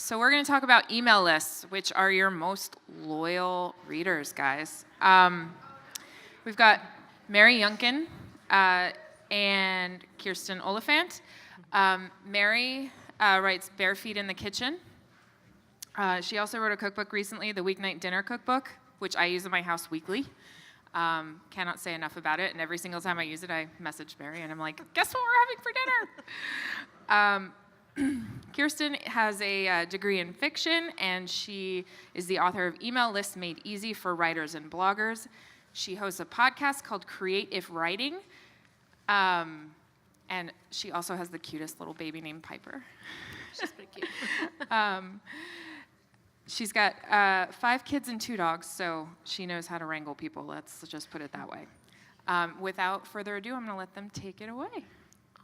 So we're going to talk about email lists, which are your most loyal readers, guys. We've got Mary Yunkin and Kirsten Oliphant. Mary writes Bare Feet in the Kitchen. She also wrote a cookbook recently, the Weeknight Dinner Cookbook, which I use in my house weekly. Cannot say enough about it, and every single time I use it, I message Mary, and I'm like, guess what we're having for dinner? Kirsten has a degree in fiction, and she is the author of Email Lists Made Easy for Writers and Bloggers. She hosts a podcast called Create If Writing, and she also has the cutest little baby named Piper. She's pretty cute. She's got 5 kids and 2 dogs, so she knows how to wrangle people. Let's just put it that way. Without further ado, I'm going to let them take it away.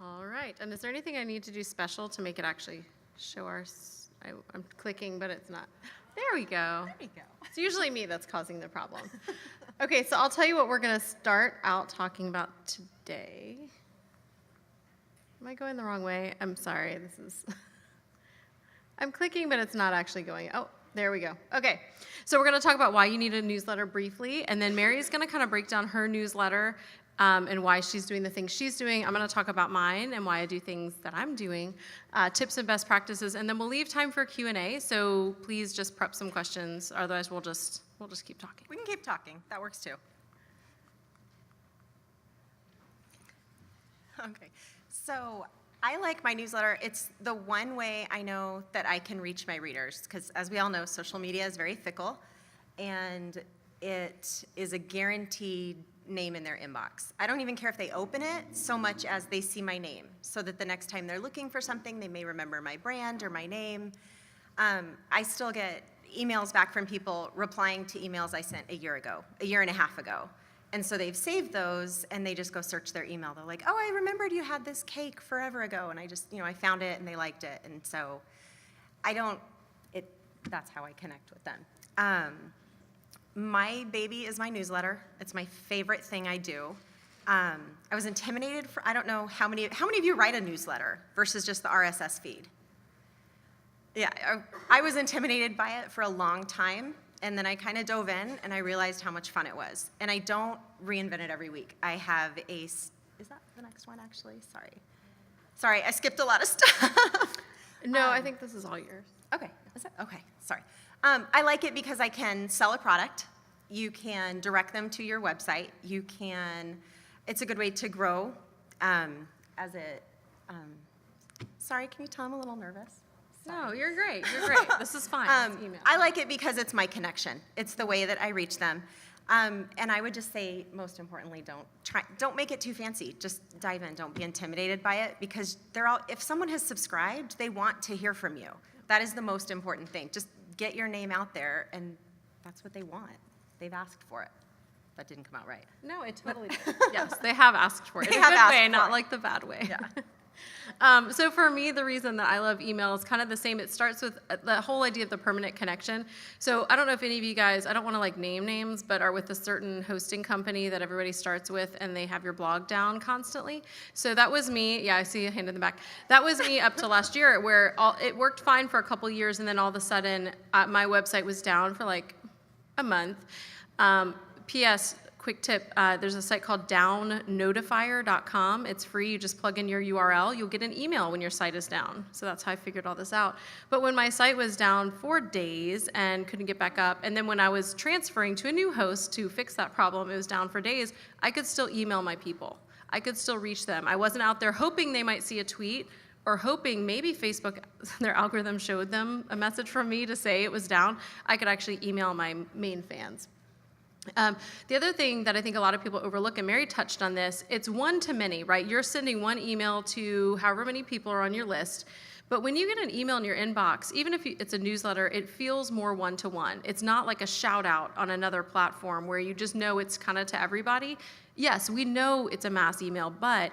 All right. And is there anything I need to do special to make it actually show our... I'm clicking, but it's not. There we go. There we go. It's usually me that's causing the problem. Okay, so I'll tell you what we're going to start out talking about today. Am I going the wrong way? I'm sorry. This is... I'm clicking, but it's not actually going. Oh, there we go. Okay, so we're going to talk about why you need a newsletter briefly, and then Mary's going to kind of break down her newsletter and why she's doing the things she's doing. I'm going to talk about mine and why I do things that I'm doing, tips and best practices, and then we'll leave time for Q&A, so please just prep some questions, otherwise we'll just keep talking. We can keep talking. That works too. Okay, so I like my newsletter. It's the one way I know that I can reach my readers, because as we all know, social media is very fickle, and it is a guaranteed name in their inbox. I don't even care if they open it so much as they see my name, so that the next time they're looking for something, they may remember my brand or my name. I still get emails back from people replying to emails I sent a year and a half ago. And so they've saved those, and they just go search their email. They're like, oh, I remembered you had this cake forever ago, and I just, I found it, and they liked it. And so that's how I connect with them. My baby is my newsletter. It's my favorite thing I do. I was intimidated I don't know how many of you write a newsletter versus just the RSS feed? Yeah, I was intimidated by it for a long time. And then I kind of dove in, and I realized how much fun it was. And I don't reinvent it every week. I have is that the next one, actually? Sorry, I skipped a lot of stuff. No, I think this is all yours. Okay, is it? Okay, sorry. I like it because I can sell a product. You can direct them to your website. It's a good way to grow sorry, can you tell I'm a little nervous? No, you're great. You're great. This is fine. It's email. I like it because it's my connection. It's the way that I reach them. And I would just say, most importantly, don't make it too fancy. Just dive in. Don't be intimidated by it, because if someone has subscribed, they want to hear from you. That is the most important thing. Just get your name out there, and that's what they want. They've asked for it. That didn't come out right. No, it totally did. Yes, they have asked for it. They In have a good asked way, for not it. like the bad way. Yeah. So for me, the reason that I love email is kind of the same. It starts with the whole idea of the permanent connection. So I don't know if any of you guys, I don't want to name names, but are with a certain hosting company that everybody starts with, and they have your blog down constantly. So that was me. Yeah, I see a hand in the back. That was me up to last year, where it worked fine for a couple years, and then all of a sudden my website was down for a month. P.S. Quick tip, there's a site called downnotifier.com. It's free. You just plug in your URL. You'll get an email when your site is down. So that's how I figured all this out. But when my site was down for days and couldn't get back up, and then when I was transferring to a new host to fix that problem, it was down for days, I could still email my people. I could still reach them. I wasn't out there hoping they might see a tweet or hoping maybe Facebook, their algorithm showed them a message from me to say it was down. I could actually email my main fans. The other thing that I think a lot of people overlook, and Mary touched on this, it's one-to-many, right? You're sending one email to however many people are on your list, but when you get an email in your inbox, even if it's a newsletter, it feels more one-to-one. It's not like a shout-out on another platform where you just know it's kind of to everybody. Yes, we know it's a mass email, but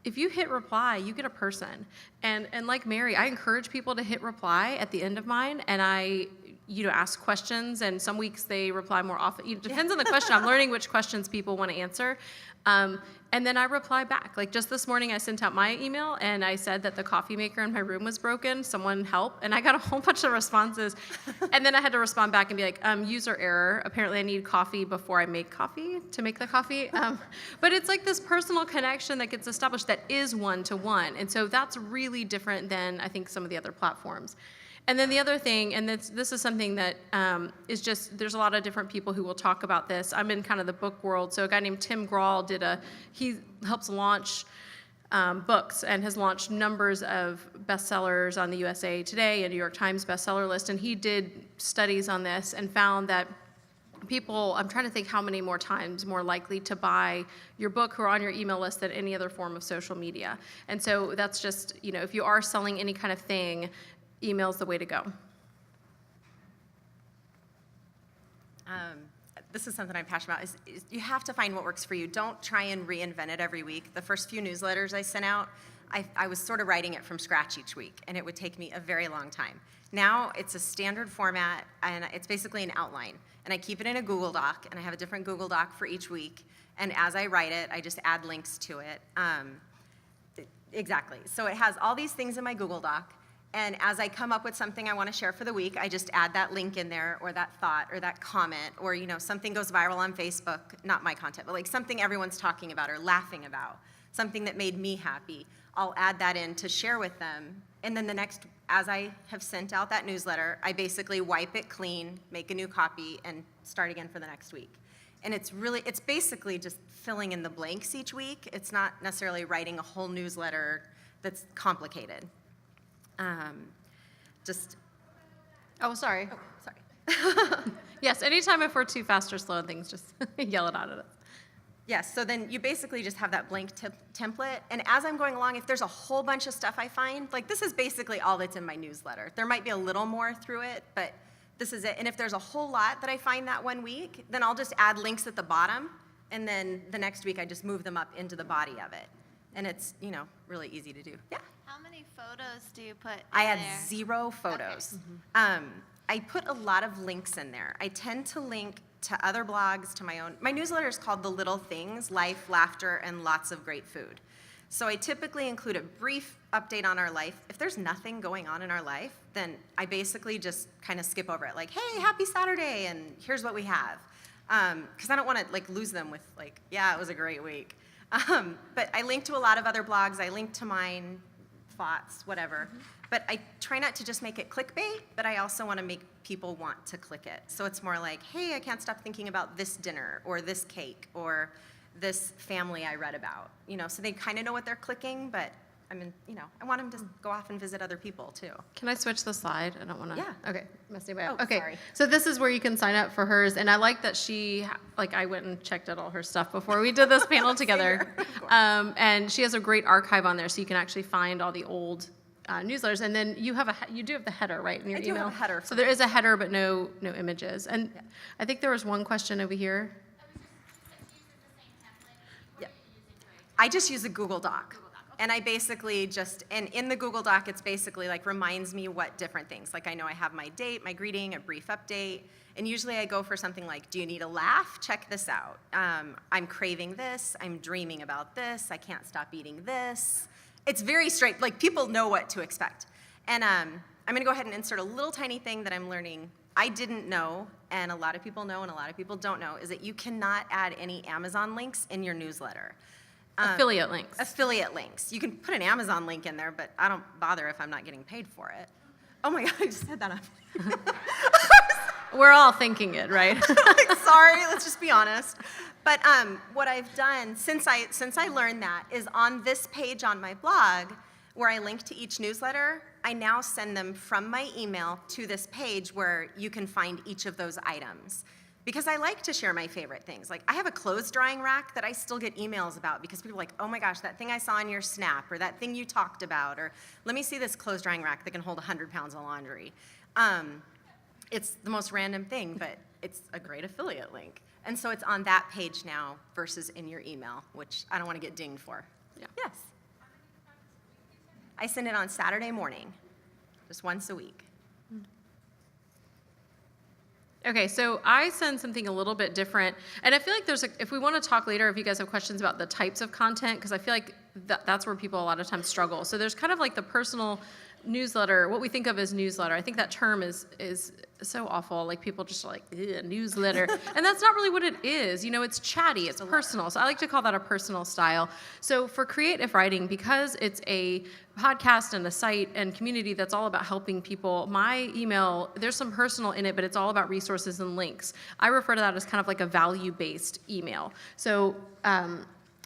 if you hit reply, you get a person. And like Mary, I encourage people to hit reply at the end of mine, and I you to ask questions, and some weeks they reply more often. It depends on the question. I'm learning which questions people want to answer. And then I reply back. Like just this morning, I sent out my email and I said that the coffee maker in my room was broken. Someone help. And I got a whole bunch of responses. And then I had to respond back and be like, user error. Apparently I need coffee before I make coffee to make the coffee. But it's like this personal connection that gets established that is one-to-one. And so that's really different than I think some of the other platforms. And then the other thing, and this is something that is just, there's a lot of different people who will talk about this. I'm in kind of the book world, so a guy named Tim Grahl he helps launch books and has launched numbers of bestsellers on the USA Today and New York Times bestseller list, and he did studies on this and found that people, I'm trying to think how many more times more likely to buy your book who are on your email list than any other form of social media. And so that's just, if you are selling any kind of thing, email's the way to go. This is something I'm passionate about, is you have to find what works for you. Don't try and reinvent it every week. The first few newsletters I sent out, I was sort of writing it from scratch each week, and it would take me a very long time. Now it's a standard format, and it's basically an outline. And I keep it in a Google Doc, and I have a different Google Doc for each week. And as I write it, I just add links to it. Exactly. So it has all these things in my Google Doc. And as I come up with something I want to share for the week, I just add that link in there, or that thought, or that comment, or something goes viral on Facebook, not my content, but like something everyone's talking about or laughing about, something that made me happy. I'll add that in to share with them. And then as I have sent out that newsletter, I basically wipe it clean, make a new copy, and start again for the next week. And it's basically just filling in the blanks each week. It's not necessarily writing a whole newsletter that's complicated. Oh, sorry. Oh, sorry. Yes, anytime if we're too fast or slow on things, just yell it out at us. Yes, so then you basically just have that blank template, and as I'm going along, if there's a whole bunch of stuff I find, like this is basically all that's in my newsletter. There might be a little more through it, but this is it. And if there's a whole lot that I find that one week, then I'll just add links at the bottom, and then the next week I just move them up into the body of it. And it's, really easy to do. Yeah? How many photos do you put in I had there? 0 photos. Okay. I put a lot of links in there. I tend to link to other blogs, to my own. My newsletter is called The Little Things, Life, Laughter, and Lots of Great Food. So I typically include a brief update on our life. If there's nothing going on in our life, then I basically just kind of skip over it. Like, hey, happy Saturday, and here's what we have. Because I don't want to lose them with yeah, it was a great week. But I link to a lot of other blogs. I link to mine, thoughts, whatever. But I try not to just make it clickbait, but I also want to make people want to click it. So it's more like, hey, I can't stop thinking about this dinner, or this cake, or this family I read about. So they kind of know what they're clicking, but I want them to go off and visit other people too. Can I switch the slide? I don't want to. Yeah. Okay. Must stay by. Oh, okay. sorry. So this is where you can sign up for hers, and I like that I went and checked out all her stuff before we did this panel together. And she has a great archive on there, so you can actually find all the old newsletters. And then you do have the header, right, in your email? I do have a header. So there is a header, but no images. And yeah. I think there was one question over here. Yeah. I just use a Google Doc. And I basically and in the Google Doc, it's basically reminds me what different things. I know I have my date, my greeting, a brief update. And usually I go for something like, do you need a laugh? Check this out. I'm craving this. I'm dreaming about this. I can't stop eating this. It's very straight. People know what to expect. And I'm going to go ahead and insert a little tiny thing that I'm learning. I didn't know, and a lot of people know and a lot of people don't know, is that you cannot add any Amazon links in your newsletter. Affiliate links. Affiliate links. You can put an Amazon link in there, but I don't bother if I'm not getting paid for it. Oh my God, I just said that up. We're all thinking it, right? Sorry, let's just be honest. But what I've done since I learned that is on this page on my blog, where I link to each newsletter, I now send them from my email to this page where you can find each of those items. Because I like to share my favorite things. I have a clothes drying rack that I still get emails about because people are like, oh my gosh, that thing I saw in your Snap, or that thing you talked about, or let me see this clothes drying rack that can hold 100 pounds of laundry. It's the most random thing, but it's a great affiliate link. And so it's on that page now versus in your email, which I don't want to get dinged for. Yeah. Yes. I send it on Saturday morning, just once a week. Okay, so I send something a little bit different, and I feel like if we want to talk later, if you guys have questions about the types of content, because I feel like that's where people a lot of times struggle. So there's kind of like the personal newsletter, what we think of as newsletter. I think that term is so awful. Like people just are like, newsletter. And that's not really what it is. You know, it's chatty, it's personal. So I like to call that a personal style. So for creative writing, because it's a podcast and a site and community that's all about helping people, my email, there's some personal in it, but it's all about resources and links. I refer to that as kind of like a value-based email. So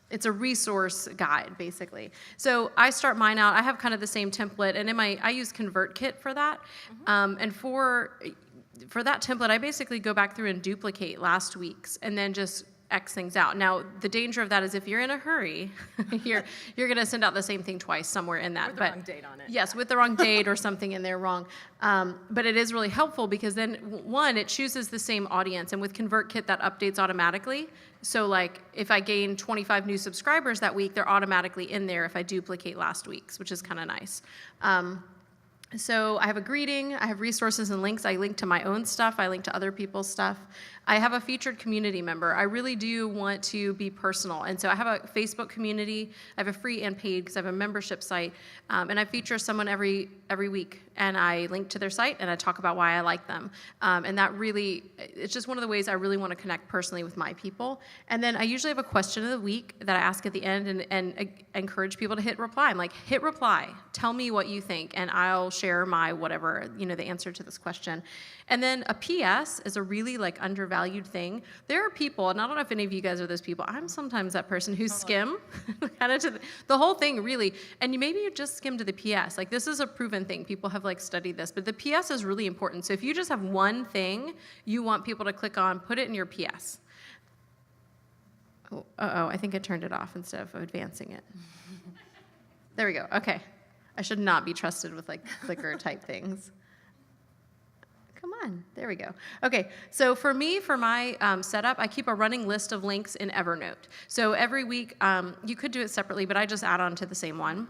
it's a resource guide, basically. So I start mine out. I have kind of the same template, and I use ConvertKit for that. And for that template, I basically go back through and duplicate last week's, and then just X things out. Now, the danger of that is if you're in a hurry, you're going to send out the same thing twice somewhere in that. With the wrong date on it. Yes, with the wrong date or something in there wrong. But it is really helpful because then, one, it chooses the same audience. And with ConvertKit, that updates automatically. So like if I gain 25 new subscribers that week, they're automatically in there if I duplicate last week's, which is kind of nice. So I have a greeting, I have resources and links. I link to my own stuff, I link to other people's stuff. I have a featured community member. I really do want to be personal. And so I have a Facebook community. I have a free and paid because I have a membership site. And I feature someone every week. And I link to their site and I talk about why I like them. And that really, it's just one of the ways I really want to connect personally with my people. And then I usually have a question of the week that I ask at the end and encourage people to hit reply. I'm like, hit reply. Tell me what you think. And I'll share my whatever, the answer to this question. And then a PS is a really like undervalued thing. There are people, and I don't know if any of you guys are those people. I'm sometimes that person who skim kind of to the whole thing really. And maybe you just skim to the PS. Like this is a proven thing. People have like studied this, but the PS is really important. So if you just have one thing you want people to click on, put it in your PS. Oh, I think I turned it off instead of advancing it. There we go. Okay. I should not be trusted with like clicker type things. Come on, there we go. Okay, so for me, for my setup, I keep a running list of links in Evernote. So every week, you could do it separately, but I just add on to the same one.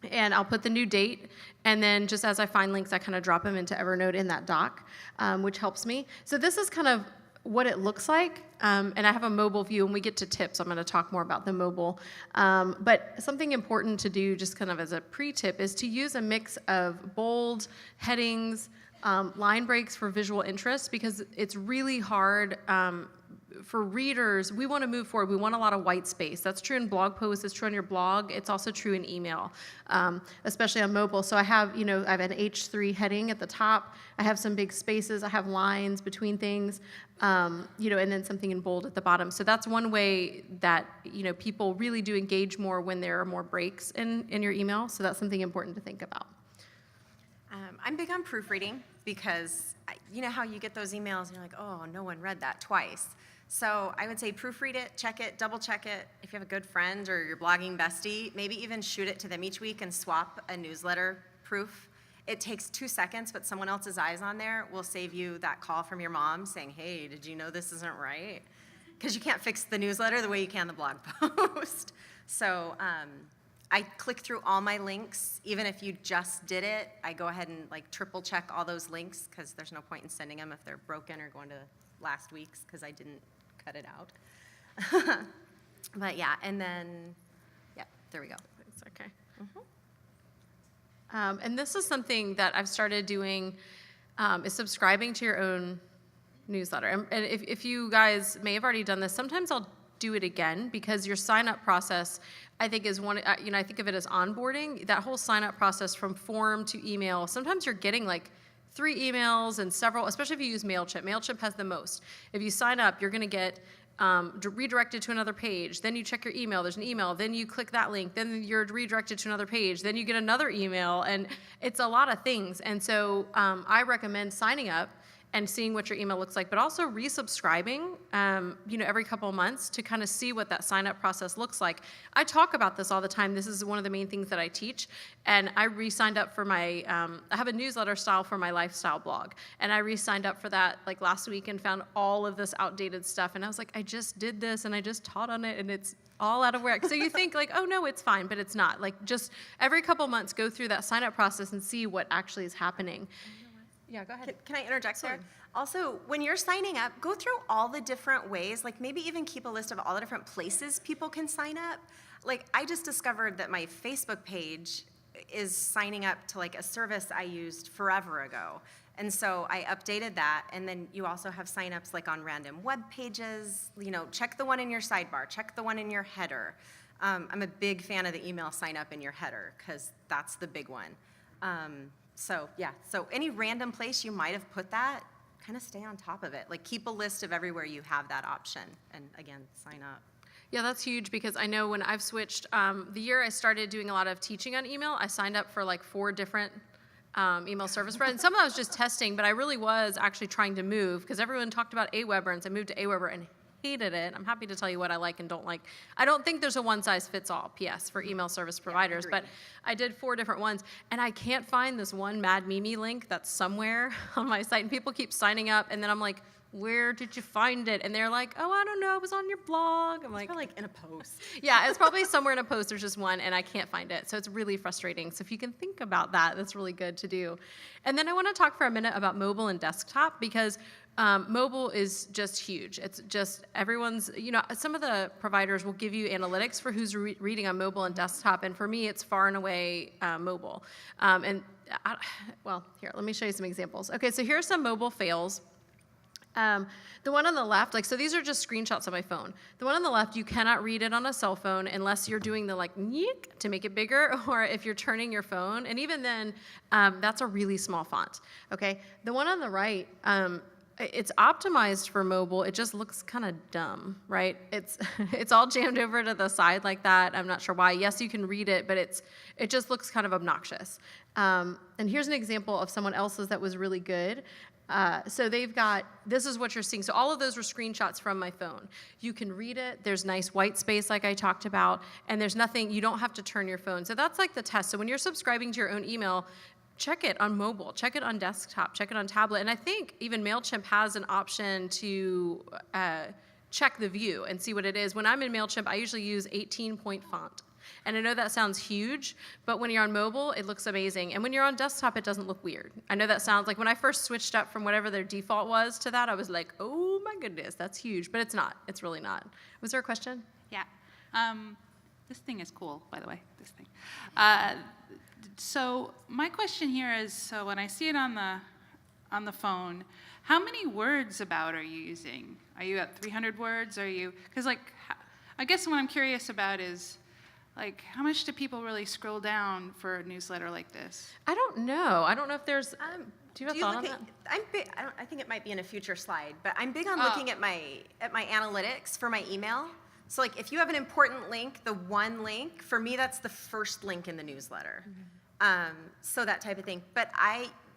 And I'll put the new date, and then just as I find links, I kind of drop them into Evernote in that doc, which helps me. So this is kind of what it looks like, and I have a mobile view. When we get to tips, I'm going to talk more about the mobile. But something important to do, just kind of as a pre-tip, is to use a mix of bold, headings, line breaks for visual interest, because it's really hard for readers. We want to move forward. We want a lot of white space. That's true in blog posts. It's true on your blog. It's also true in email, especially on mobile. So I have an H3 heading at the top. I have some big spaces. I have lines between things, and then something in bold at the bottom. So that's one way that, people really do engage more when there are more breaks in your email. So that's something important to think about. I'm big on proofreading because you know how you get those emails and you're like, oh, no one read that twice. So I would say proofread it, check it, double check it. If you have a good friend or your blogging bestie, maybe even shoot it to them each week and swap a newsletter proof. It takes 2 seconds, but someone else's eyes on there will save you that call from your mom saying, hey, did you know this isn't right? Because you can't fix the newsletter the way you can the blog post. So I click through all my links. Even if you just did it, I go ahead and like triple check all those links because there's no point in sending them if they're broken or going to last week's because I didn't cut it out. But yeah, and then, yeah, there we go. It's okay. And this is something that I've started doing, is subscribing to your own newsletter. And if you guys may have already done this, sometimes I'll do it again because your sign-up process, I think, is one, I think of it as onboarding. That whole sign-up process from form to email, sometimes you're getting like 3 emails and several, especially if you use MailChimp. MailChimp has the most. If you sign up, you're going to get redirected to another page. Then you check your email. There's an email. Then you click that link. Then you're redirected to another page. Then you get another email. And it's a lot of things. And so I recommend signing up and seeing what your email looks like, but also resubscribing, every couple of months to kind of see what that sign-up process looks like. I talk about this all the time. This is one of the main things that I teach, and I re-signed up for my, I have a newsletter style for my lifestyle blog, and I re-signed up for that like last week and found all of this outdated stuff, and I was like, I just did this, and I just taught on it, and it's all out of whack. So you think like, oh no, it's fine, but it's not. Like just every couple months, go through that sign-up process and see what actually is happening. Yeah, go ahead. Can I interject there? Sorry. Also, when you're signing up, go through all the different ways, like maybe even keep a list of all the different places people can sign up. Like I just discovered that my Facebook page is signing up to like a service I used forever ago. And so I updated that, and then you also have signups like on random web pages. You know, check the one in your sidebar, check the one in your header. I'm a big fan of the email sign up in your header because that's the big one. So any random place you might have put that, kind of stay on top of it. Like keep a list of everywhere you have that option, and again, sign up. Yeah, that's huge because I know when I've switched, the year I started doing a lot of teaching on email, I signed up for like 4 different email service providers. And some of that was just testing, but I really was actually trying to move because everyone talked about Aweber, and so I moved to Aweber and hated it. I'm happy to tell you what I like and don't like. I don't think there's a one-size-fits-all, PS, for email service providers, but I did 4 different ones, and I can't find this one Mad Mimi link that's somewhere on my site, and people keep signing up, and then I'm like, where did you find it? And they're like, oh, I don't know, it was on your blog. I'm like, Or like in a post. yeah, it's probably somewhere in a post. There's just one, and I can't find it. So it's really frustrating. So if you can think about that, that's really good to do. And then I want to talk for a minute about mobile and desktop because mobile is just huge. It's just everyone's, some of the providers will give you analytics for who's reading on mobile and desktop. And for me, it's far and away mobile. Here, let me show you some examples. Okay, so here's some mobile fails. The one on the left, so these are just screenshots of my phone. The one on the left, you cannot read it on a cell phone unless you're doing the yeek to make it bigger, or if you're turning your phone, and even then, that's a really small font, okay? The one on the right, it's optimized for mobile. It just looks kind of dumb, right? It's all jammed over to the side like that. I'm not sure why. Yes, you can read it, but it just looks kind of obnoxious. And here's an example of someone else's that was really good. So they've got, this is what you're seeing. So all of those were screenshots from my phone. You can read it. There's nice white space like I talked about. And there's nothing, you don't have to turn your phone. So that's like the test. So when you're subscribing to your own email, check it on mobile, check it on desktop, check it on tablet. And I think even MailChimp has an option to check the view and see what it is. When I'm in MailChimp, I usually use 18-point font. And I know that sounds huge, but when you're on mobile, it looks amazing. And when you're on desktop, it doesn't look weird. I know that sounds like when I first switched up from whatever their default was to that, I was like, oh my goodness, that's huge. But it's not. It's really not. Was there a question? Yeah. This thing is cool, by the way, this thing. So my question here is, so when I see it on the phone, how many words about are you using? Are you at 300 words? Are you, because I guess what I'm curious about is, how much do people really scroll down for a newsletter like this? I don't know. I don't know if there's, do you have a thought on that? I think it might be in a future slide, but I'm big on looking at my analytics for my email. So if you have an important link, the one link, for me, that's the first link in the newsletter. Mm-hmm. So that type of thing. But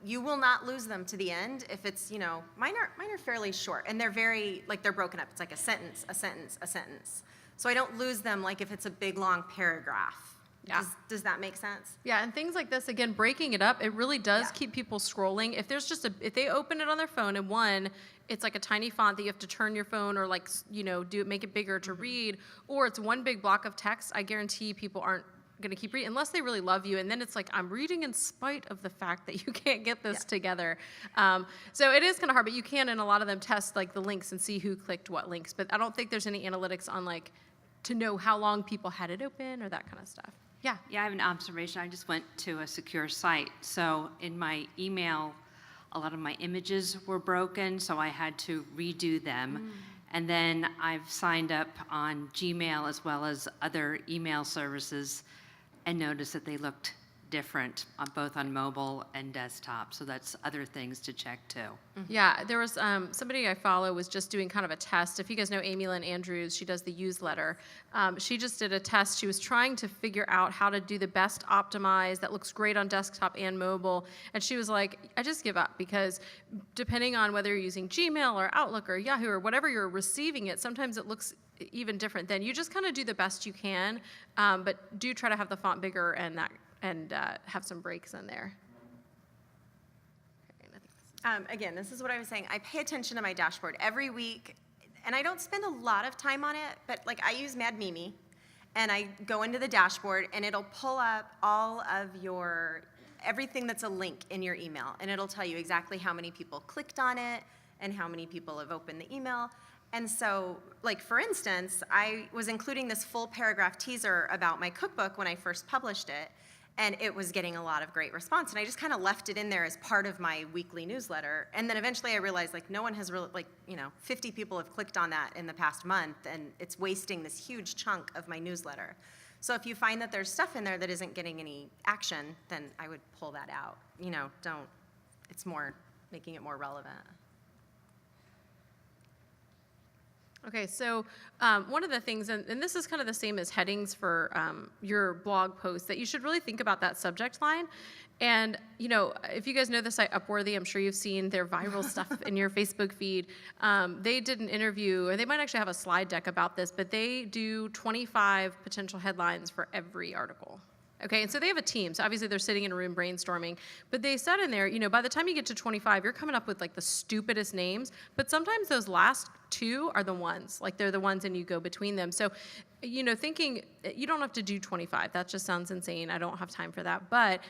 you will not lose them to the end if it's, mine are fairly short, and they're very, they're broken up. It's like a sentence, a sentence, a sentence. So I don't lose them if it's a big, long paragraph. Yeah. Does that make sense? Yeah, and things like this, again, breaking it up, it really does keep people scrolling. If there's if they open it on their phone and it's like a tiny font that you have to turn your phone or make it bigger to read, or it's one big block of text, I guarantee people aren't going to keep reading unless they really love you. And then it's I'm reading in spite of the fact that you can't get this together. So it is kind of hard, but you can in a lot of them test the links and see who clicked what links. But I don't think there's any analytics on to know how long people had it open or that kind of stuff. Yeah. Yeah, I have an observation. I just went to a secure site. So in my email, a lot of my images were broken, so I had to redo them. And then I've signed up on Gmail as well as other email services and noticed that they looked different both on mobile and desktop. So that's other things to check too. Mm-hmm. Yeah, there was somebody I follow was just doing kind of a test. If you guys know Amy Lynn Andrews, she does the newsletter. She just did a test. She was trying to figure out how to do the best optimized that looks great on desktop and mobile. And she was like, I just give up because depending on whether you're using Gmail or Outlook or Yahoo or whatever you're receiving it, sometimes it looks even different. Then you just kind of do the best you can, but do try to have the font bigger and have some breaks in there. Again, this is what I was saying. I pay attention to my dashboard every week, and I don't spend a lot of time on it, but I use Mad Mimi, and I go into the dashboard, and it'll pull up all of your everything that's a link in your email, and it'll tell you exactly how many people clicked on it and how many people have opened the email. And so, like, for instance, I was including this full paragraph teaser about my cookbook when I first published it, and it was getting a lot of great response. And I just kind of left it in there as part of my weekly newsletter. And then eventually I realized, like, no one has really, 50 people have clicked on that in the past month, and it's wasting this huge chunk of my newsletter. So if you find that there's stuff in there that isn't getting any action, then I would pull that out. It's more, making it more relevant. Okay, so one of the things, and this is kind of the same as headings for your blog post, that you should really think about that subject line. And, if you guys know the site Upworthy, I'm sure you've seen their viral stuff in your Facebook feed. They did an interview, or they might actually have a slide deck about this, but they do 25 potential headlines for every article. Okay, and so they have a team. So obviously they're sitting in a room brainstorming, but they said in there, by the time you get to 25, you're coming up with like the stupidest names, but sometimes those last two are the ones, like they're the ones and you go between them. So, thinking, you don't have to do 25. That just sounds insane. I don't have time for that. But,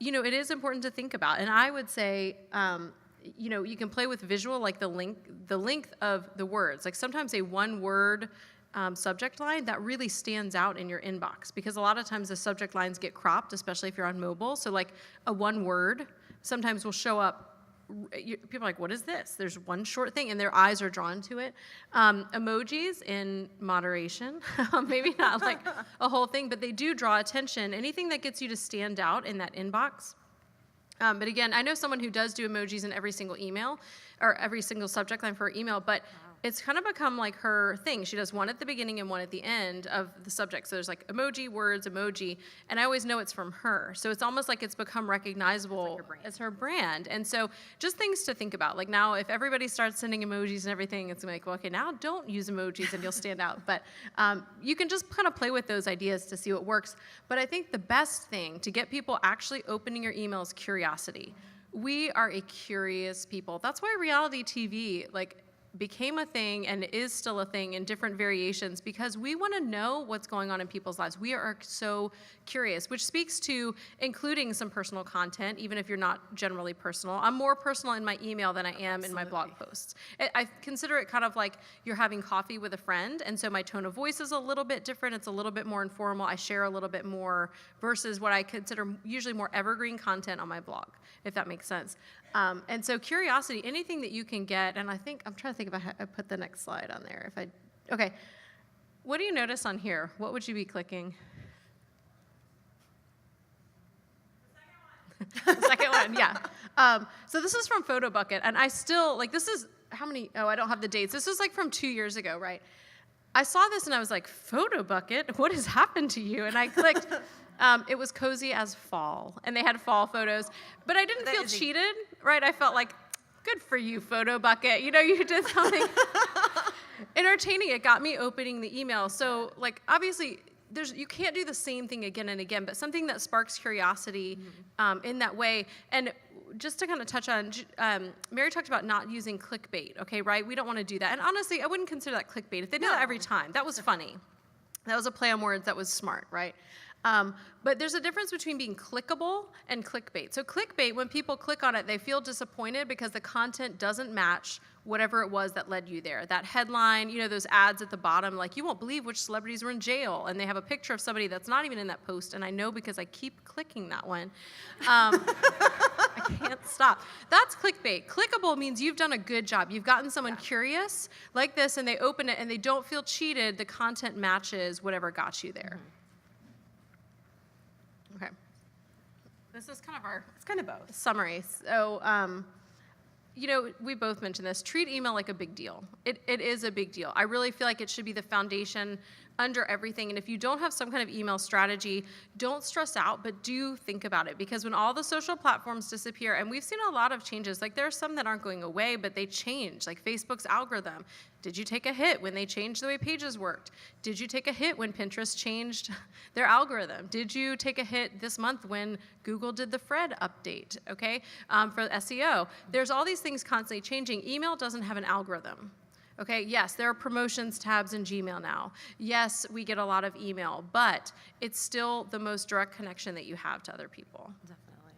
it is important to think about. And I would say, you can play with visual, like the length of the words. Like sometimes a one-word subject line that really stands out in your inbox, because a lot of times the subject lines get cropped, especially if you're on mobile. So like a one word sometimes will show up. People are like, what is this? There's one short thing, and their eyes are drawn to it. Emojis in moderation, maybe not like a whole thing, but they do draw attention. Anything that gets you to stand out in that inbox. But again, I know someone who does do emojis in every single email or every single subject line for her email, but it's kind of become like her thing. She does one at the beginning and one at the end of the subject. So there's like emoji, words, emoji, and I always know it's from her. So it's almost like it's become recognizable as her brand. And so just things to think about. Like now, if everybody starts sending emojis and everything, it's like, well, okay, now don't use emojis and you'll stand out. But you can just kind of play with those ideas to see what works. But I think the best thing to get people actually opening your email is curiosity. We are a curious people. That's why reality TV, became a thing and is still a thing in different variations, because we want to know what's going on in people's lives. We are so curious, which speaks to including some personal content, even if you're not generally personal. I'm more personal in my email than I am in my blog posts. I consider it kind of like you're having coffee with a friend, and so my tone of voice is a little bit different. It's a little bit more informal. I share a little bit more versus what I consider usually more evergreen content on my blog, if that makes sense. And so curiosity, anything that you can get, and I'm trying to think if I put the next slide on there. Okay. What do you notice on here? What would you be clicking? The second one, yeah. So this is from Photo Bucket, and I still, this is, how many, I don't have the dates. This is from 2 years ago, right? I saw this and I was like, Photo Bucket, what has happened to you? And I clicked. It was cozy as fall, and they had fall photos, but I didn't feel cheated, right? I felt like, good for you, Photo Bucket. You did something entertaining. It got me opening the email. So, obviously, you can't do the same thing again and again, but something that sparks curiosity in that way. And just to kind of touch on, Mary talked about not using clickbait, okay, right? We don't want to do that. And honestly, I wouldn't consider that clickbait. If they did that every time, that was funny. That was a play on words that was smart, right? But there's a difference between being clickable and clickbait. So clickbait, when people click on it, they feel disappointed because the content doesn't match whatever it was that led you there. That headline, those ads at the bottom, like, you won't believe which celebrities were in jail, and they have a picture of somebody that's not even in that post, and I know because I keep clicking that one. I can't stop. That's clickbait. Clickable means you've done a good job. You've gotten someone curious like this, and they open it, and they don't feel cheated. The content matches whatever got you there. Okay. This is kind of It's kind of both. summary. So, we both mentioned this. Treat email like a big deal. It is a big deal. I really feel like it should be the foundation under everything. And if you don't have some kind of email strategy, don't stress out, but do think about it. Because when all the social platforms disappear, and we've seen a lot of changes, there are some that aren't going away, but they change, like Facebook's algorithm. Did you take a hit when they changed the way pages worked? Did you take a hit when Pinterest changed their algorithm? Did you take a hit this month when Google did the Fred update, okay, for SEO? There's all these things constantly changing. Email doesn't have an algorithm. Okay, yes, there are promotions tabs in Gmail now. Yes, we get a lot of email, but it's still the most direct connection that you have to other people. Definitely.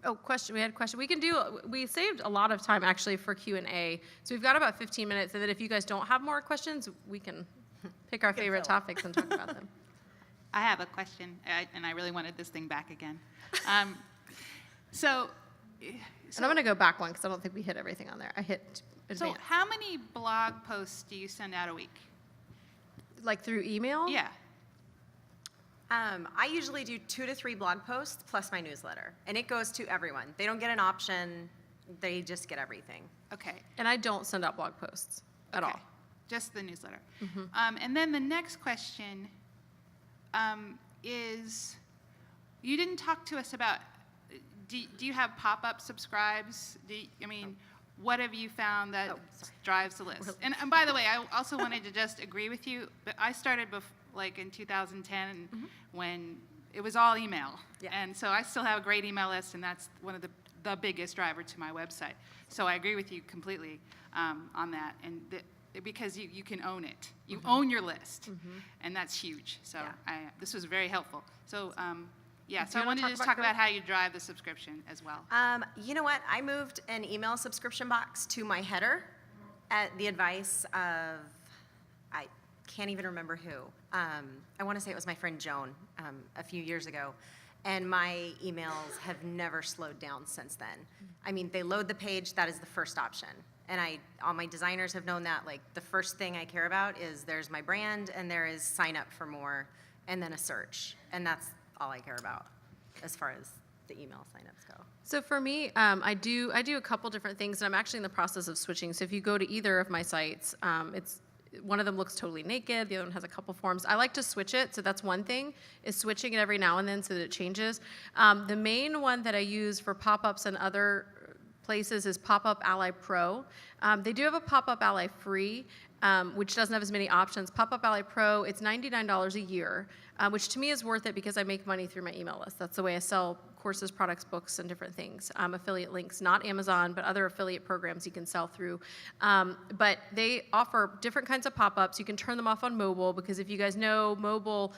Oh, question. We had a question. We saved a lot of time actually for Q&A. So we've got about 15 minutes. And then if you guys don't have more questions, we can pick our favorite topics and talk about them. I have a question, and I really wanted this thing back again. So And I'm going to go back one because I don't think we hit everything on there. I hit advanced. So how many blog posts do you send out a week? Like through email? Yeah. I usually do 2 to 3 blog posts plus my newsletter, and it goes to everyone. They don't get an option; they just get everything. Okay. And I don't send out blog posts at all. Just the newsletter. And then the next question is, you didn't talk to us about, do you have pop-up subscribes? What have you found that drives the list? And by the way, I also wanted to just agree with you, but I started like in 2010 when it was all email. Yeah. And so I still have a great email list, and that's one of the biggest driver to my website. So I agree with you completely on that, and because you can own it. You own your list, and that's huge. So Yeah. this was very helpful. So yeah, so you I wanna wanted to talk just about talk about growth? how you drive the subscription as well. You know what? I moved an email subscription box to my header at the advice of, I can't even remember who. I want to say it was my friend Joan a few years ago. And my emails have never slowed down since then. I mean, they load the page, that is the first option. And all my designers have known that, like, the first thing I care about is there's my brand and there is sign up for more and then a search. And that's all I care about as far as the email signups go. So for me, I do a couple different things, and I'm actually in the process of switching. So if you go to either of my sites, it's one of them looks totally naked, the other one has a couple forms. I like to switch it, so that's one thing, is switching it every now and then so that it changes. The main one that I use for pop-ups and other places is Pop-Up Ally Pro. They do have a Pop-Up Ally Free, which doesn't have as many options. Pop-Up Ally Pro, it's $99 a year, which to me is worth it because I make money through my email list. That's the way I sell courses, products, books, and different things. Affiliate links, not Amazon, but other affiliate programs you can sell through. But they offer different kinds of pop-ups. You can turn them off on mobile because if you guys know mobile,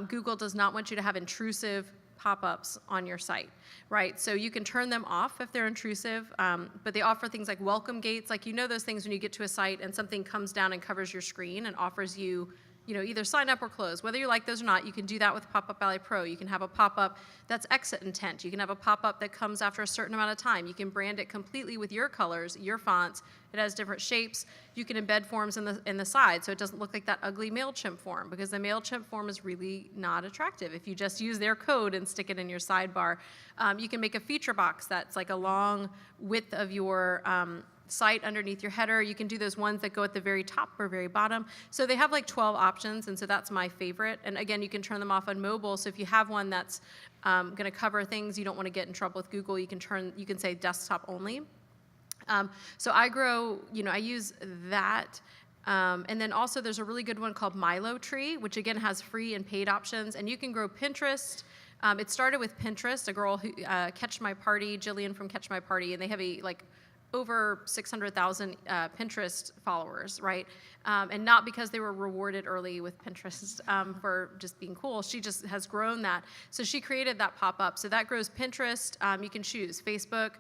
Google does not want you to have intrusive pop-ups on your site, right? So you can turn them off if they're intrusive, but they offer things like welcome gates, like those things when you get to a site and something comes down and covers your screen and offers you, either sign up or close. Whether you like those or not, you can do that with Pop-Up Ally Pro. You can have a pop-up that's exit intent. You can have a pop-up that comes after a certain amount of time. You can brand it completely with your colors, your fonts. It has different shapes. You can embed forms in the side so it doesn't look like that ugly MailChimp form because the MailChimp form is really not attractive. If you just use their code and stick it in your sidebar, you can make a feature box that's like a long width of your site underneath your header. You can do those ones that go at the very top or very bottom. So they have like 12 options, and so that's my favorite. And again, you can turn them off on mobile. So if you have one that's going to cover things you don't want to get in trouble with Google, you can say desktop only. So I use that. And then also there's a really good one called Milo Tree, which again has free and paid options, and you can grow Pinterest. It started with Pinterest, a girl who Catch My Party, Jillian from Catch My Party, and they have over 600,000 Pinterest followers, right? And not because they were rewarded early with Pinterest for just being cool. She just has grown that. So she created that pop-up. So that grows Pinterest. You can choose Facebook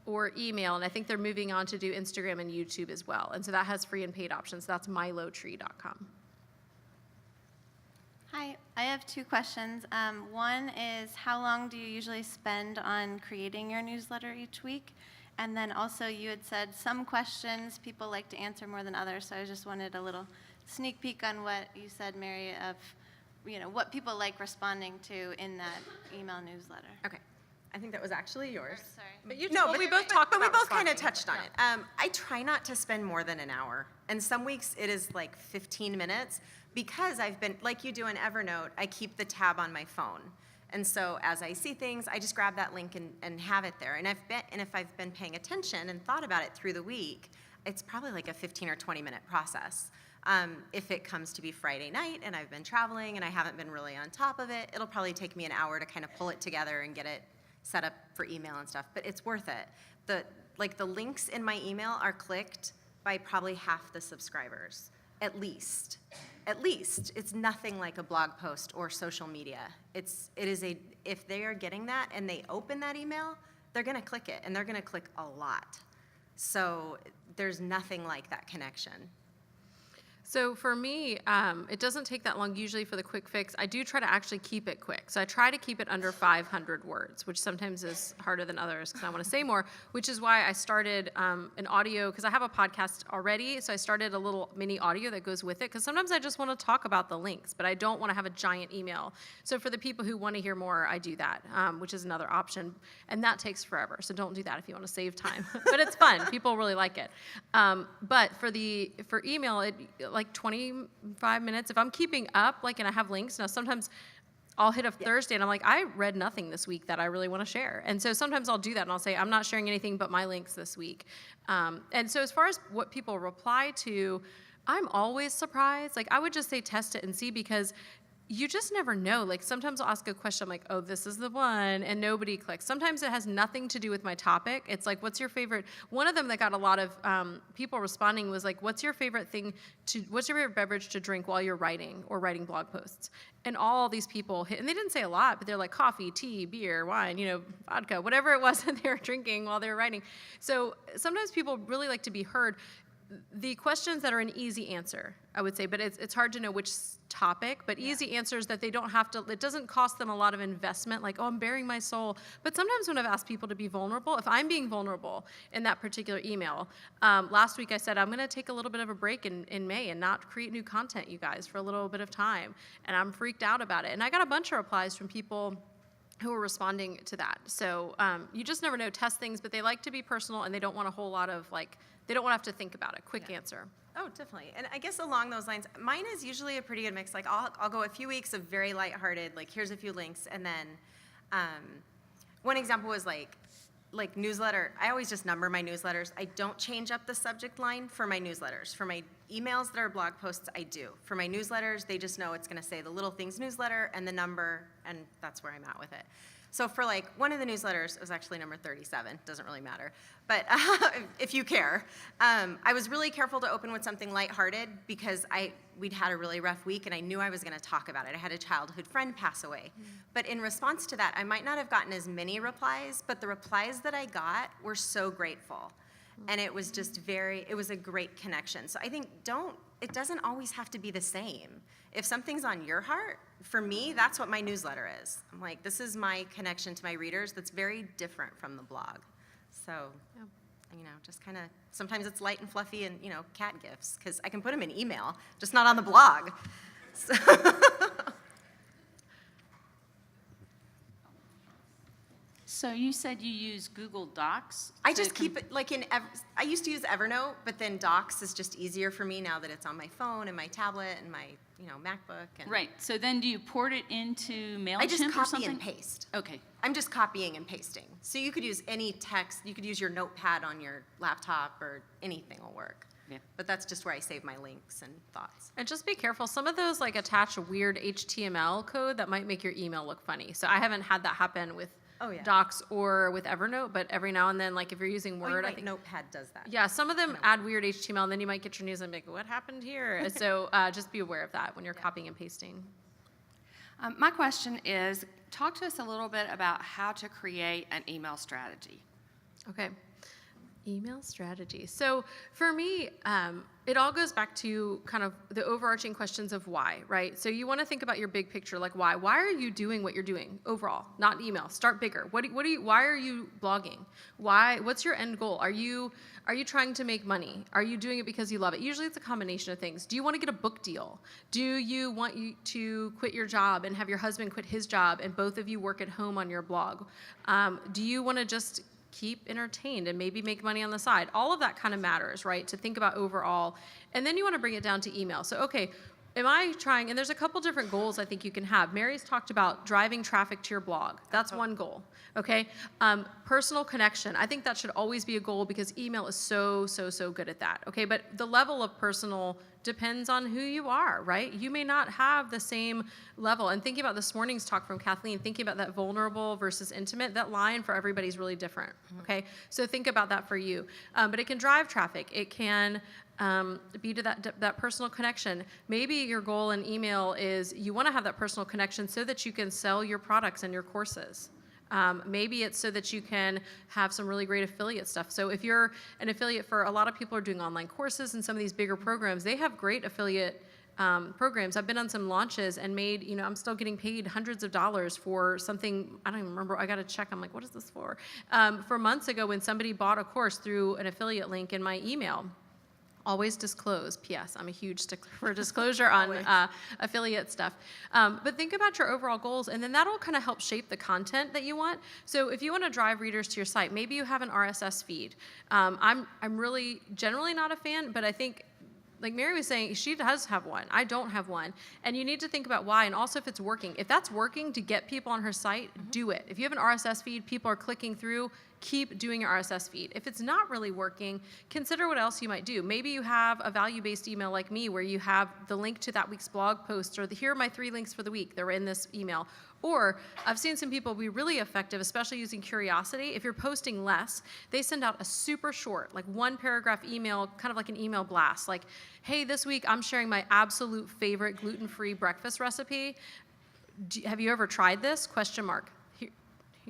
or email, and I think they're moving on to do Instagram and YouTube as well. And so that has free and paid options. That's milotree.com. Hi, I have 2 questions. One is, how long do you usually spend on creating your newsletter each week? And then also you had said some questions people like to answer more than others, so I just wanted a little sneak peek on what you said, Mary, of what people like responding to in that email newsletter. Okay. I think that was actually yours. Sorry. But we both talked But we about both kind of responding. touched on it. I try not to spend more than an hour. And some weeks it is like 15 minutes because I've been, like you do in Evernote, I keep the tab on my phone. And so as I see things, I just grab that link and have it there. And if I've been paying attention and thought about it through the week, it's probably like a 15 or 20-minute process. If it comes to be Friday night and I've been traveling and I haven't been really on top of it, it'll probably take me an hour to kind of pull it together and get it set up for email and stuff. But it's worth it. The links in my email are clicked by probably half the subscribers, at least. At least. It's nothing like a blog post or social media. If they are getting that and they open that email, they're going to click it, and they're going to click a lot. So there's nothing like that connection. So for me, it doesn't take that long usually for the quick fix. I do try to actually keep it quick. So I try to keep it under 500 words, which sometimes is harder than others because I want to say more, which is why I started an audio, because I have a podcast already. So I started a little mini audio that goes with it, because sometimes I just want to talk about the links, but I don't want to have a giant email. So for the people who want to hear more, I do that, which is another option. And that takes forever. So don't do that if you want to save time. But it's fun. People really like it. But for email, it like 25 minutes. If I'm keeping up, like, and I have links, now sometimes I'll hit a Thursday and I'm like, I read nothing this week that I really want to share. And so sometimes I'll do that and I'll say, I'm not sharing anything but my links this week. And so as far as what people reply to, I'm always surprised. Like, I would just say test it and see, because you just never know. Like, sometimes I'll ask a question, I'm like, oh, this is the one, and nobody clicks. Sometimes it has nothing to do with my topic. It's like, what's your favorite? One of them that got a lot of people responding was like, what's your favorite beverage to drink while you're writing or writing blog posts? And all these people hit, and they didn't say a lot, but they're like coffee, tea, beer, wine, vodka, whatever it was that they were drinking while they were writing. So sometimes people really like to be heard. The questions that are an easy answer, I would say, but it's hard to know which topic, but easy answers that they don't have to, it doesn't cost them a lot of investment, like, oh, I'm bearing my soul. But sometimes when I've asked people to be vulnerable, if I'm being vulnerable in that particular email, last week I said, I'm going to take a little bit of a break in May and not create new content, you guys, for a little bit of time. And I'm freaked out about it. And I got a bunch of replies from people who are responding to that. So you just never know. Test things, but they like to be personal, and they don't want a whole lot of, like, they don't want to have to think about it. Quick answer. Oh, definitely. And I guess along those lines, mine is usually a pretty good mix. Like, I'll go a few weeks of very lighthearted, like, here's a few links, and then one example was like newsletter. I always just number my newsletters. I don't change up the subject line for my newsletters. For my emails that are blog posts, I do. For my newsletters, they just know it's going to say the Little Things newsletter and the number, and that's where I'm at with it. So for like one of the newsletters, it was actually number 37, doesn't really matter, but if you care, I was really careful to open with something lighthearted because we'd had a really rough week and I knew I was going to talk about it. I had a childhood friend pass away. But in response to that, I might not have gotten as many replies, but the replies that I got were so grateful. And it was just it was a great connection. So I think it doesn't always have to be the same. If something's on your heart, for me, that's what my newsletter is. I'm like, this is my connection to my readers that's very different from the blog. So, just kind of, sometimes it's light and fluffy and, cat gifs, because I can put them in email, just not on the blog. So So you said you use Google Docs? I just keep it like I used to use Evernote, but then Docs is just easier for me now that it's on my phone and my tablet and my, MacBook. And Right. So then do you port it into MailChimp I just or copy something? and paste. Okay. I'm just copying and pasting. So you could use any text. You could use your notepad on your laptop, or anything will work. Yeah. But that's just where I save my links and thoughts. And just be careful. Some of those like attach a weird HTML code that might make your email look funny. So I haven't had that happen with Docs or with Evernote, but every now and then, like if you're using Word, I think Notepad does that. Yeah, some of them add weird HTML, and then you might get your news and be like, what happened here? So just be aware of that when you're copying and pasting. My question is, talk to us a little bit about how to create an email strategy. Okay. Email strategy. So for me, it all goes back to kind of the overarching questions of why, right? So you want to think about your big picture, like why? Why are you doing what you're doing overall? Not email. Start bigger. Why are you blogging? Why? What's your end goal? Are you trying to make money? Are you doing it because you love it? Usually it's a combination of things. Do you want to get a book deal? Do you want to quit your job and have your husband quit his job and both of you work at home on your blog? Do you want to just keep entertained and maybe make money on the side? All of that kind of matters, right? To think about overall. And then you want to bring it down to email. So, okay, am I trying, and there's a couple different goals I think you can have. Mary's talked about driving traffic to your blog. That's one goal, okay? Personal connection. I think that should always be a goal because email is so good at that, okay? But the level of personal depends on who you are, right? You may not have the same level. And thinking about this morning's talk from Kathleen, thinking about that vulnerable versus intimate, that line for everybody is really different, okay? So think about that for you. But it can drive traffic. It can be to that personal connection. Maybe your goal in email is you want to have that personal connection so that you can sell your products and your courses. Maybe it's so that you can have some really great affiliate stuff. So if you're an affiliate for, a lot of people are doing online courses and some of these bigger programs, they have great affiliate programs. I've been on some launches and made, I'm still getting paid hundreds of dollars for something, I don't even remember, I got to check. I'm like, what is this for? For months ago when somebody bought a course through an affiliate link in my email. Always disclose. P.S. I'm a huge stickler for disclosure on affiliate stuff. But think about your overall goals, and then that'll kind of help shape the content that you want. So if you want to drive readers to your site, maybe you have an RSS feed. I'm really generally not a fan, but I think, like Mary was saying, she does have one. I don't have one. And you need to think about why, and also if it's working. If that's working to get people on her site, do it. If you have an RSS feed, people are clicking through, keep doing your RSS feed. If it's not really working, consider what else you might do. Maybe you have a value-based email like me where you have the link to that week's blog post, or here are my 3 links for the week. They're in this email. Or I've seen some people be really effective, especially using Curiosity. If you're posting less, they send out a super short, like 1-paragraph email, kind of like an email blast. Like, hey, this week I'm sharing my absolute favorite gluten-free breakfast recipe. Have you ever tried this? Question mark. Here,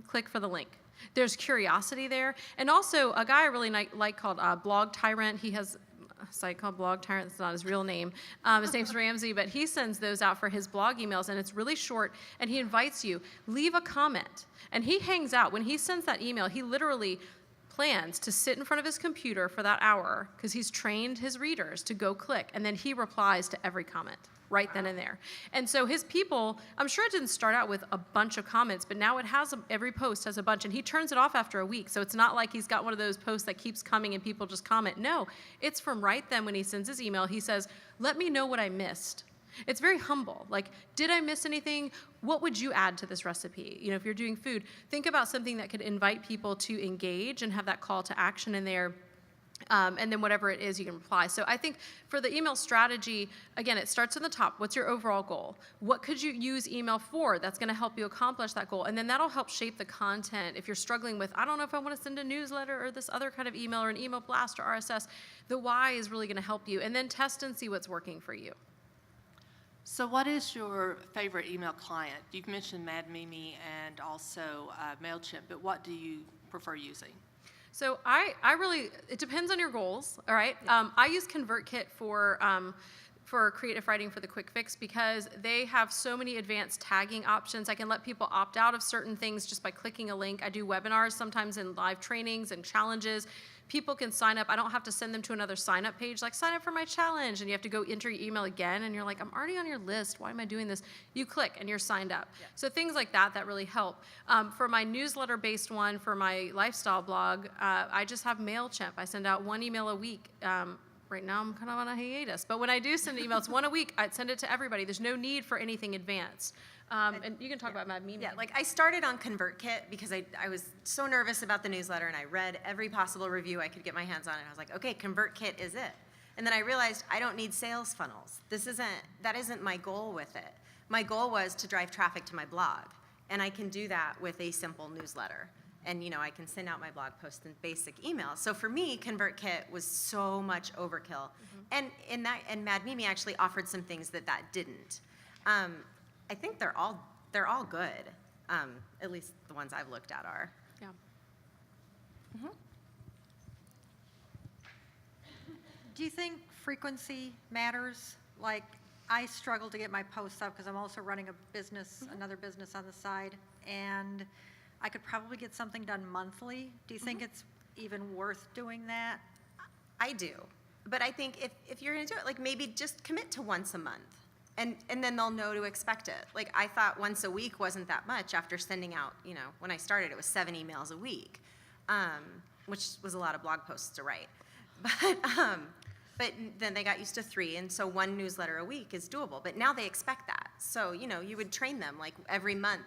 click for the link. There's curiosity there. And also, a guy I really like called Blog Tyrant. He has a site called Blog Tyrant. That's not his real name. His name's Ramsey, but he sends those out for his blog emails, and it's really short, and he invites you. Leave a comment. And he hangs out. When he sends that email, he literally plans to sit in front of his computer for that hour because he's trained his readers to go click, and then he replies to every comment right then and there. And so his people, I'm sure it didn't start out with a bunch of comments, but now it has, every post has a bunch, and he turns it off after a week. So it's not like he's got one of those posts that keeps coming and people just comment. No, it's from right then when he sends his email, he says, let me know what I missed. It's very humble. Like, did I miss anything? What would you add to this recipe? If you're doing food, think about something that could invite people to engage and have that call to action in there. And then whatever it is, you can reply. So I think for the email strategy, again, it starts in the top. What's your overall goal? What could you use email for that's going to help you accomplish that goal? And then that'll help shape the content. If you're struggling with, I don't know if I want to send a newsletter or this other kind of email or an email blast or RSS, the why is really going to help you. And then test and see what's working for you. So what is your favorite email client? You've mentioned Mad Mimi and also MailChimp, but what do you prefer using? So I really, it depends on your goals, all right? I use ConvertKit for creative writing for the quick fix because they have so many advanced tagging options. I can let people opt out of certain things just by clicking a link. I do webinars sometimes in live trainings and challenges. People can sign up. I don't have to send them to another sign up page, like sign up for my challenge, and you have to go enter your email again, and you're like, I'm already on your list. Why am I doing this? You click, and you're signed up. Yeah. So things like that really help. For my newsletter-based one, for my lifestyle blog, I just have MailChimp. I send out 1 email a week. Right now, I'm kind of on a hiatus. But when I do send emails, 1 a week, I'd send it to everybody. There's no need for anything advanced. And you can talk about Mad Mimi. Yeah, like I started on ConvertKit because I was so nervous about the newsletter, and I read every possible review I could get my hands on, and I was like, okay, ConvertKit is it. And then I realized I don't need sales funnels. That isn't my goal with it. My goal was to drive traffic to my blog, and I can do that with a simple newsletter. And I can send out my blog posts in basic emails. So for me, ConvertKit was so much overkill. And Mad Mimi actually offered some things that didn't. I think they're all good. At least the ones I've looked at are. Yeah. Do you think frequency matters? Like, I struggle to get my posts up because I'm also running a business, another business on the side, and I could probably get something done monthly. Do you think it's even worth doing that? I do. But I think if you're going to do it, like maybe just commit to once a month. And then they'll know to expect it. Like I thought once a week wasn't that much after sending out, when I started it was 7 emails a week, which was a lot of blog posts to write. But then they got used to 3, and so 1 newsletter a week is doable. But now they expect that. So, you would train them like every month,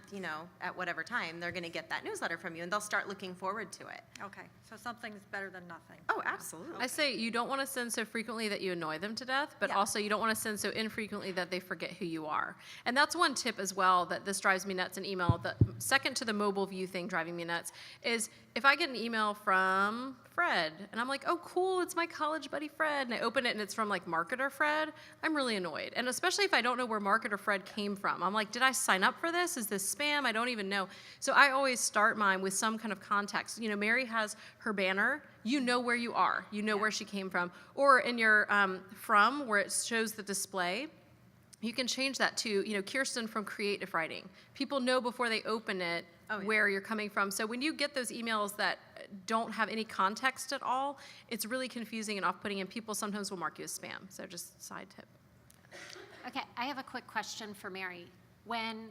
at whatever time, they're going to get that newsletter from you, and they'll start looking forward to it. Okay, so something's better than nothing. Oh, absolutely. I say you don't want to send so frequently that you annoy them to death, but also you don't want to send so infrequently that they forget who you are. And that's one tip as well that this drives me nuts in email. The second to the mobile view thing driving me nuts is if I get an email from Fred, and I'm like, oh, cool, it's my college buddy Fred, and I open it and it's from like Marketer Fred, I'm really annoyed. And especially if I don't know where Marketer Fred came from. I'm like, did I sign up for this? Is this spam? I don't even know. So I always start mine with some kind of context. You know, Mary has her banner. You know where you are. You know where she came from. Or in your from, where it shows the display, you can change that to, you know, Kirsten from Creative Writing. People know before they open it where you're coming from. So when you get those emails that don't have any context at all, it's really confusing and off-putting, and people sometimes will mark you as spam. So just side tip. Okay, I have a quick question for Mary. When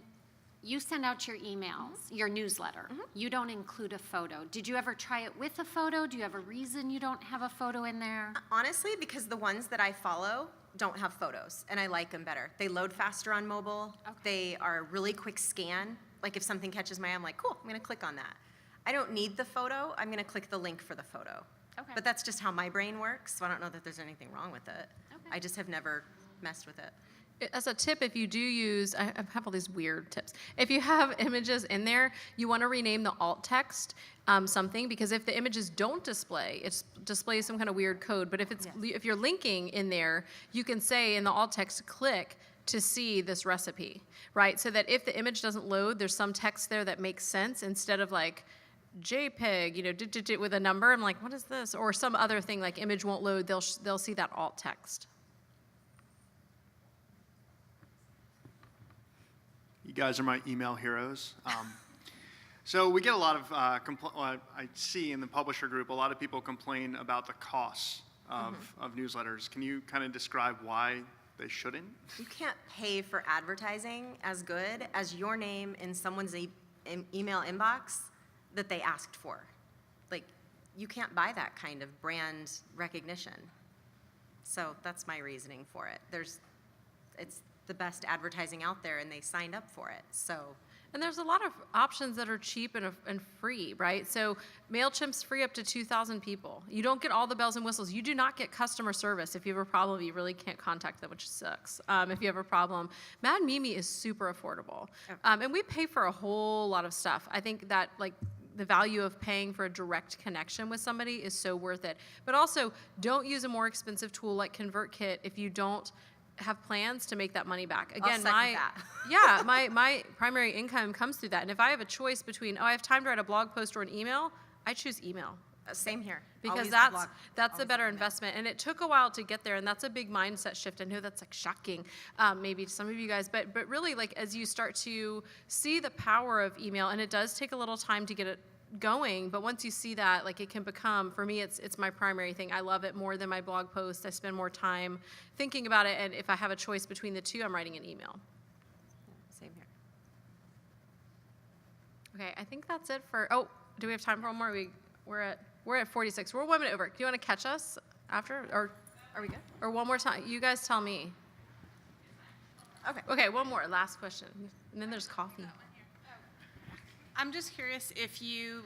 you send out your emails, your newsletter, you don't include a photo. Did you ever try it with a photo? Do you have a reason you don't have a photo in there? Honestly, because the ones that I follow don't have photos, and I like them better. They load faster on mobile. Okay. They are a really quick scan. Like if something catches my eye, I'm like, cool, I'm gonna click on that. I don't need the photo, I'm gonna click the link for the photo. Okay. But that's just how my brain works, so I don't know that there's anything wrong with it. Okay. I just have never messed with it. As a tip, if you do use, I have all these weird tips. If you have images in there, you want to rename the alt text something, because if the images don't display, it displays some kind of weird code. But if it's if you're linking in there, you can say in the alt text, click to see this recipe, right? So that if the image doesn't load, there's some text there that makes sense instead of like JPEG, you know, with a number. I'm like, what is this? Or some other thing like image won't load. They'll see that alt text. You guys are my email heroes. So we get a lot of, I see in the publisher group, a lot of people complain about the costs of newsletters. Can you kind of describe why they shouldn't? You can't pay for advertising as good as your name in someone's email inbox that they asked for. Like, you can't buy that kind of brand recognition. So that's my reasoning for it. It's the best advertising out there, and they signed up for it. So, and there's a lot of options that are cheap and free, right? So MailChimp's free up to 2,000 people. You don't get all the bells and whistles. You do not get customer service. If you have a problem, you really can't contact them, which sucks. If you have a problem, Mad Mimi is super affordable, and we pay for a whole lot of stuff. I think that like the value of paying for a direct connection with somebody is so worth it. But also, don't use a more expensive tool like ConvertKit if you don't have plans to make that money back. Again, my primary income comes through that. And if I have a choice between, I have time to write a blog post or an email, I choose email. Same here. Because Always that's a better investment. And it took a while to get there, and that's a big mindset shift. I know that's like shocking, maybe to some of you guys, but really, like, as you start to see the power of email, and it does take a little time to get it going, but once you see that, like, it can become, for me, it's my primary thing. I love it more than my blog post. I spend more time thinking about it, and if I have a choice between the two, I'm writing an email. Same here. Okay, I think that's it for, do we have time for one more? We're at 46. We're 1 minute over. Do you want to catch us after, or Are we good? or one more time? You guys tell me. Okay, one more, last question. And then there's coffee. I'm just curious if you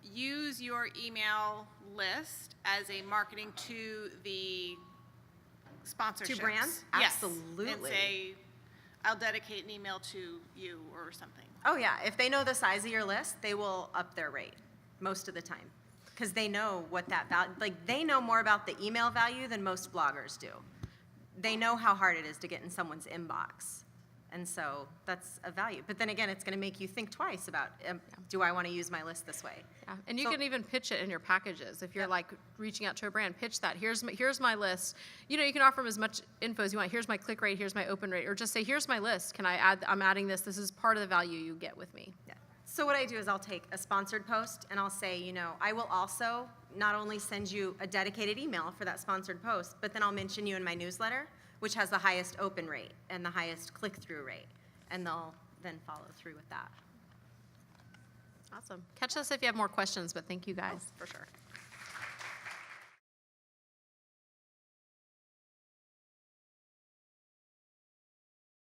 use your email list as a marketing to the sponsorships. To brands? Yes. Absolutely. And say, I'll dedicate an email to you or something. Oh yeah, if they know the size of your list, they will up their rate most of the time, because they know what that value, like they know more about the email value than most bloggers do. They know how hard it is to get in someone's inbox. And so that's a value. But then again, it's going to make you think twice about, do I want to use my list this way? Yeah. And you can even pitch it in your packages. If you're like reaching out to a brand, pitch that. Here's my list. You know, you can offer them as much info as you want. Here's my click rate, here's my open rate, or just say, here's my list. I'm adding this. This is part of the value you get with me. Yeah. So what I do is I'll take a sponsored post and I'll say, you know, I will also not only send you a dedicated email for that sponsored post, but then I'll mention you in my newsletter, which has the highest open rate and the highest click-through rate. And they'll then follow through with that. Awesome. Catch us if you have more questions, but thank you guys. For sure.